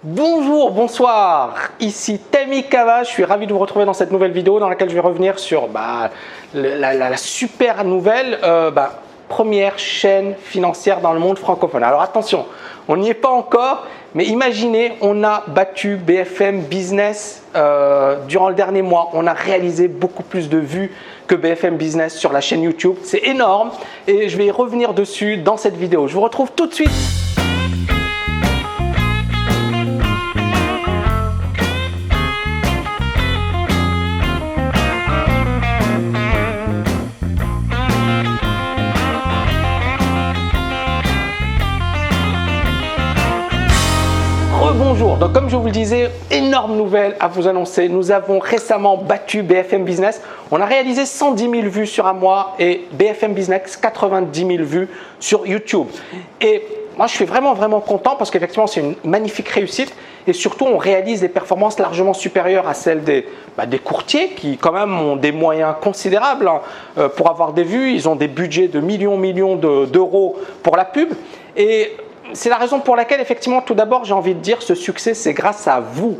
Bonjour, bonsoir, ici Temi Kava, je suis ravi de vous retrouver dans cette nouvelle vidéo dans laquelle je vais revenir sur la super nouvelle première chaîne financière dans le monde francophone. Alors attention, on n'y est pas encore, mais imaginez, on a battu BFM Business durant le dernier mois. On a réalisé beaucoup plus de vues que BFM Business sur la chaîne YouTube. C'est énorme et je vais y revenir dessus dans cette vidéo. Je vous retrouve tout de suite. Bonjour, donc comme je vous le disais, énorme nouvelle à vous annoncer. Nous avons récemment battu BFM Business. On a réalisé 110 000 vues sur un mois et BFM Business 90 000 vues sur YouTube. Et moi, je suis vraiment content parce qu'effectivement, c'est une magnifique réussite et surtout, on réalise des performances largement supérieures à celles des courtiers qui quand même ont des moyens considérables pour avoir des vues. Ils ont des budgets de millions d'euros pour la pub et c'est la raison pour laquelle, effectivement, tout d'abord, j'ai envie de dire ce succès, c'est grâce à vous.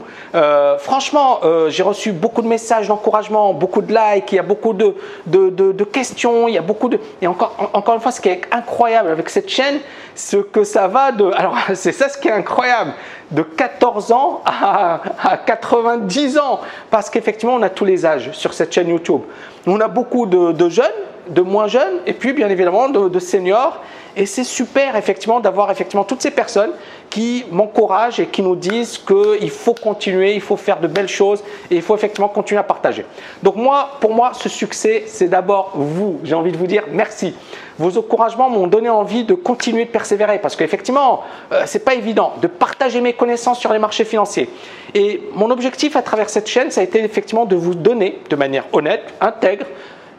Franchement, j'ai reçu beaucoup de messages d'encouragement, beaucoup de likes, il y a beaucoup de questions, il y a beaucoup de… Et encore une fois, ce qui est incroyable avec cette chaîne, ce que ça va de… Alors, c'est ça ce qui est incroyable, de 14 ans à 90 ans, parce qu'effectivement, on a tous les âges sur cette chaîne YouTube. On a beaucoup de jeunes, de moins jeunes, et puis bien évidemment de seniors. Et c'est super effectivement d'avoir effectivement toutes ces personnes qui m'encouragent et qui nous disent qu'il faut continuer, il faut faire de belles choses et il faut effectivement continuer à partager. Donc pour moi, ce succès, c'est d'abord vous. J'ai envie de vous dire merci. Vos encouragements m'ont donné envie de continuer de persévérer parce qu'effectivement, c'est pas évident de partager mes connaissances sur les marchés financiers. Et mon objectif à travers cette chaîne, ça a été effectivement de vous donner de manière honnête, intègre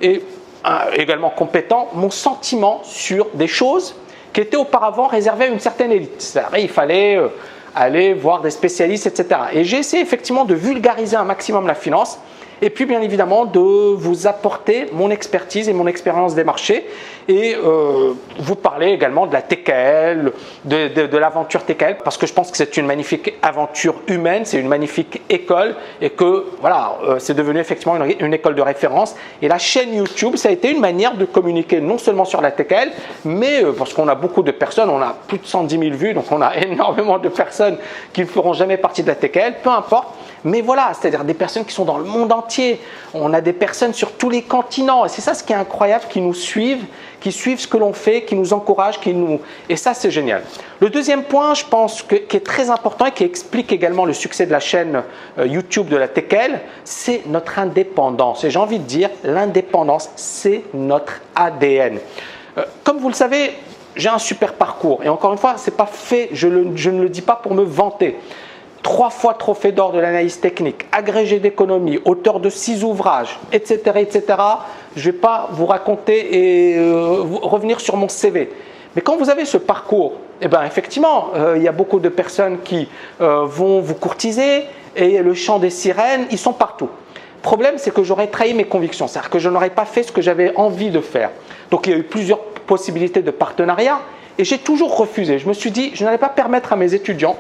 et également compétent, mon sentiment sur des choses qui étaient auparavant réservées à une certaine élite. C'est-à-dire, il fallait aller voir des spécialistes, etc. Et j'ai essayé effectivement de vulgariser un maximum la finance et puis bien évidemment de vous apporter mon expertise et mon expérience des marchés et vous parler également de la TKL, de l'aventure TKL parce que je pense que c'est une magnifique aventure humaine, c'est une magnifique école et que voilà, c'est devenu effectivement une école de référence et la chaîne YouTube, ça a été une manière de communiquer non seulement sur la TKL mais parce qu'on a beaucoup de personnes, on a plus de 110 000 vues donc on a énormément de personnes qui ne feront jamais partie de la TKL, peu importe. Mais voilà, c'est-à-dire des personnes qui sont dans le monde entier. On a des personnes sur tous les continents. Et c'est ça ce qui est incroyable, qui nous suivent, qui suivent ce que l'on fait, qui nous encouragent, et ça, c'est génial. Le deuxième point, je pense, qui est très important et qui explique également le succès de la chaîne YouTube de la TKL, c'est notre indépendance. Et j'ai envie de dire, l'indépendance, c'est notre ADN. Comme vous le savez, j'ai un super parcours. Et encore une fois, c'est pas fait, je ne le dis pas pour me vanter. 3 fois trophée d'or de l'analyse technique, agrégé d'économie, auteur de 6 ouvrages, etc. Je ne vais pas vous raconter et revenir sur mon CV. Mais quand vous avez ce parcours, eh ben, effectivement, il y a beaucoup de personnes qui vont vous courtiser et le chant des sirènes, ils sont partout. Le problème, c'est que j'aurais trahi mes convictions, c'est-à-dire que je n'aurais pas fait ce que j'avais envie de faire. Donc, il y a eu plusieurs possibilités de partenariat et j'ai toujours refusé. Je me suis dit, je n'allais pas permettre à mes étudiants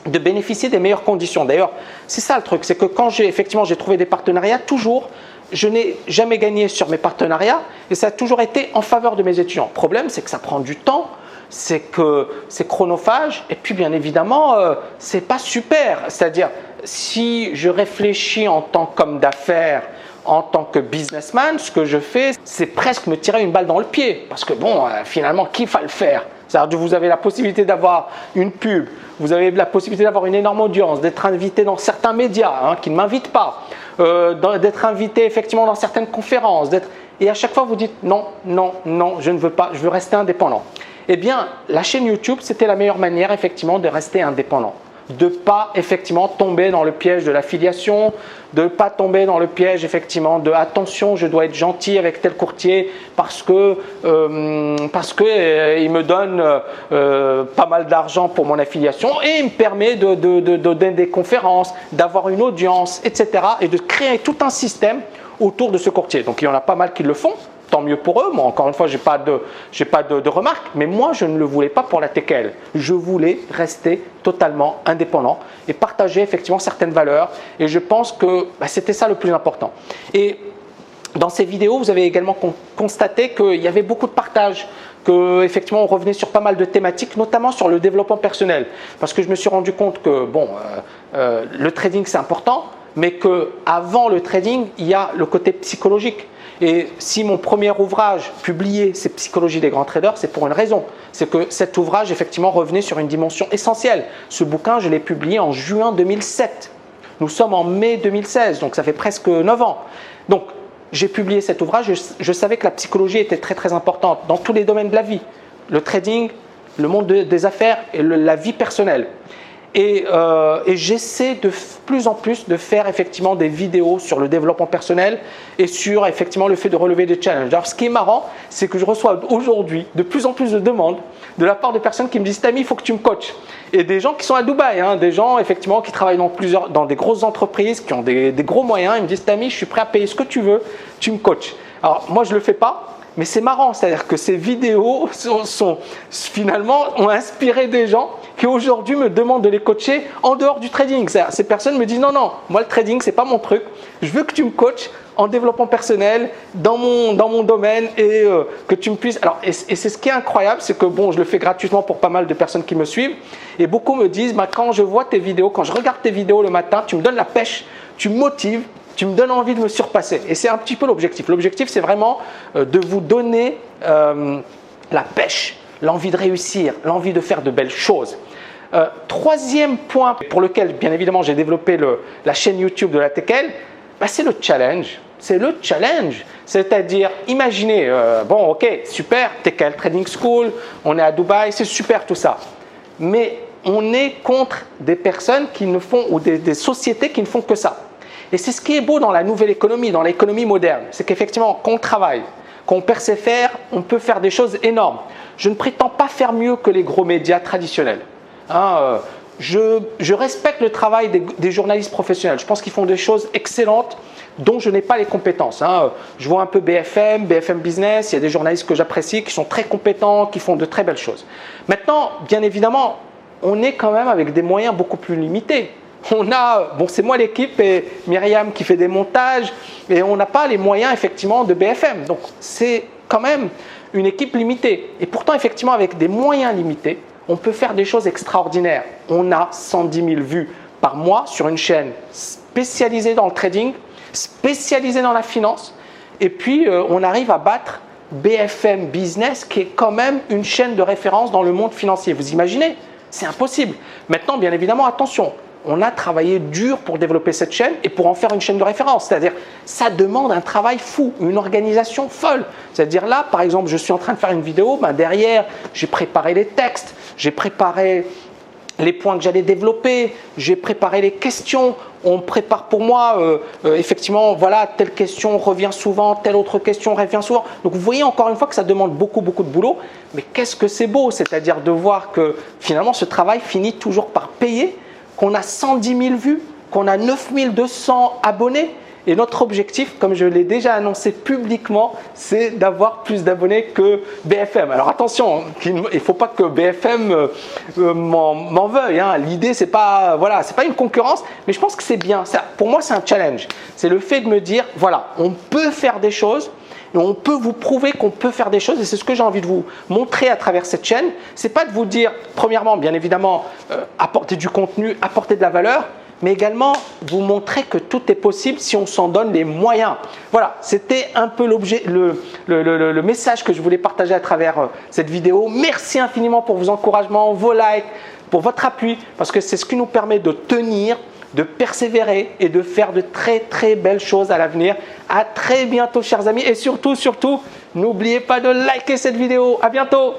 de bénéficier des meilleures conditions. D'ailleurs, c'est ça le truc, c'est que quand j'ai trouvé des partenariats, toujours, je n'ai jamais gagné sur mes partenariats et ça a toujours été en faveur de mes étudiants. Le problème, c'est que ça prend du temps, c'est que c'est chronophage et puis bien évidemment, c'est pas super. C'est-à-dire, si je réfléchis en tant qu'homme d'affaires, en tant que businessman, ce que je fais, c'est presque me tirer une balle dans le pied parce que bon, finalement, qui va le faire? C'est-à-dire que vous avez la possibilité d'avoir une pub, vous avez la possibilité d'avoir une énorme audience, d'être invité dans certains médias qui ne m'invitent pas, d'être invité effectivement dans certaines conférences, et à chaque fois vous dites non, je ne veux pas, je veux rester indépendant. Eh bien, la chaîne YouTube, c'était la meilleure manière effectivement de rester indépendant. De ne pas effectivement tomber dans le piège de l'affiliation, de ne pas tomber dans le piège effectivement de attention, je dois être gentil avec tel courtier parce que il me donne pas mal d'argent pour mon affiliation et il me permet de donner des conférences, d'avoir une audience, etc. et de créer tout un système autour de ce courtier. Donc il y en a pas mal qui le font. tant mieux pour eux. Moi, encore une fois, j'ai pas de remarques, mais moi, je ne le voulais pas pour la TKL. Je voulais rester totalement indépendant et partager effectivement certaines valeurs. Et je pense que c'était ça le plus important. Et dans ces vidéos, vous avez également constaté qu'il y avait beaucoup de partages, qu'effectivement on revenait sur pas mal de thématiques, notamment sur le développement personnel. Parce que je me suis rendu compte que le trading c'est important, mais qu'avant le trading, il y a le côté psychologique. Et si mon premier ouvrage publié, c'est Psychologie des grands traders, c'est pour une raison. C'est que cet ouvrage effectivement revenait sur une dimension essentielle. Ce bouquin, je l'ai publié en juin 2007. Nous sommes en mai 2016, donc ça fait presque 9 ans. Donc, j'ai publié cet ouvrage, je savais que la psychologie était très très importante dans tous les domaines de la vie. Le trading, le monde des affaires et la vie personnelle. Et j'essaie de plus en plus de faire effectivement des vidéos sur le développement personnel et sur effectivement le fait de relever des challenges. Alors ce qui est marrant, c'est que je reçois aujourd'hui de plus en plus de demandes de la part de personnes qui me disent « Tami, il faut que tu me coaches ». Et des gens qui sont à Dubaï, des gens effectivement qui travaillent dans des grosses entreprises, qui ont des gros moyens, ils me disent « Tami, je suis prêt à payer ce que tu veux, tu me coaches ». Alors moi je ne le fais pas. Mais c'est marrant, c'est-à-dire que ces vidéos finalement ont inspiré des gens qui aujourd'hui me demandent de les coacher en dehors du trading. Ces personnes me disent non, moi le trading c'est pas mon truc, je veux que tu me coaches en développement personnel, dans mon domaine et que tu me puisses… Alors, et c'est ce qui est incroyable, c'est que je le fais gratuitement pour pas mal de personnes qui me suivent et beaucoup me disent quand je vois tes vidéos, quand je regarde tes vidéos le matin, tu me donnes la pêche, tu me motives, tu me donnes envie de me surpasser. Et c'est un petit peu l'objectif. L'objectif, c'est vraiment de vous donner la pêche, l'envie de réussir, l'envie de faire de belles choses. Troisième point pour lequel, bien évidemment, j'ai développé la chaîne YouTube de la TKL, c'est le challenge. C'est le challenge. C'est-à-dire, imaginez, ok, super, TKL Trading School, on est à Dubaï, c'est super tout ça. Mais on est contre des personnes qui ne font, ou des sociétés qui ne font que ça. Et c'est ce qui est beau dans la nouvelle économie, dans l'économie moderne. C'est qu'effectivement, quand on travaille, qu'on persévère, on peut faire des choses énormes. Je ne prétends pas faire mieux que les gros médias traditionnels. Je respecte le travail des journalistes professionnels. Je pense qu'ils font des choses excellentes dont je n'ai pas les compétences. Je vois un peu BFM Business, il y a des journalistes que j'apprécie, qui sont très compétents, qui font de très belles choses. Maintenant, bien évidemment, on est quand même avec des moyens beaucoup plus limités. C'est moi l'équipe et Myriam qui fait des montages et on n'a pas les moyens effectivement de BFM. Donc c'est quand même une équipe limitée. Et pourtant effectivement avec des moyens limités, on peut faire des choses extraordinaires. On a 110 000 vues par mois sur une chaîne spécialisée dans le trading, spécialisée dans la finance. Et puis on arrive à battre BFM Business qui est quand même une chaîne de référence dans le monde financier. Vous imaginez? C'est impossible. Maintenant bien évidemment attention. On a travaillé dur pour développer cette chaîne et pour en faire une chaîne de référence. C'est-à-dire, ça demande un travail fou, une organisation folle. C'est-à-dire là, par exemple, je suis en train de faire une vidéo, derrière, j'ai préparé les textes, j'ai préparé les points que j'allais développer, j'ai préparé les questions. On prépare pour moi, effectivement, voilà, telle question revient souvent, telle autre question revient souvent. Donc, vous voyez encore une fois que ça demande beaucoup de boulot. Mais qu'est-ce que c'est beau, c'est-à-dire de voir que finalement, ce travail finit toujours par payer, qu'on a 110 000 vues, qu'on a 9 200 abonnés. Et notre objectif, comme je l'ai déjà annoncé publiquement, c'est d'avoir plus d'abonnés que BFM. Alors attention, il ne faut pas que BFM m'en veuille. L'idée, c'est pas une concurrence, mais je pense que c'est bien. Pour moi, c'est un challenge. C'est le fait de me dire, voilà, on peut faire des choses. Et on peut vous prouver qu'on peut faire des choses et c'est ce que j'ai envie de vous montrer à travers cette chaîne. Ce n'est pas de vous dire, premièrement, bien évidemment, apporter du contenu, apporter de la valeur, mais également vous montrer que tout est possible si on s'en donne les moyens. Voilà, c'était un peu le message que je voulais partager à travers cette vidéo. Merci infiniment pour vos encouragements, vos likes, pour votre appui, parce que c'est ce qui nous permet de tenir, de persévérer et de faire de très très belles choses à l'avenir. À très bientôt chers amis et surtout, n'oubliez pas de liker cette vidéo. À bientôt.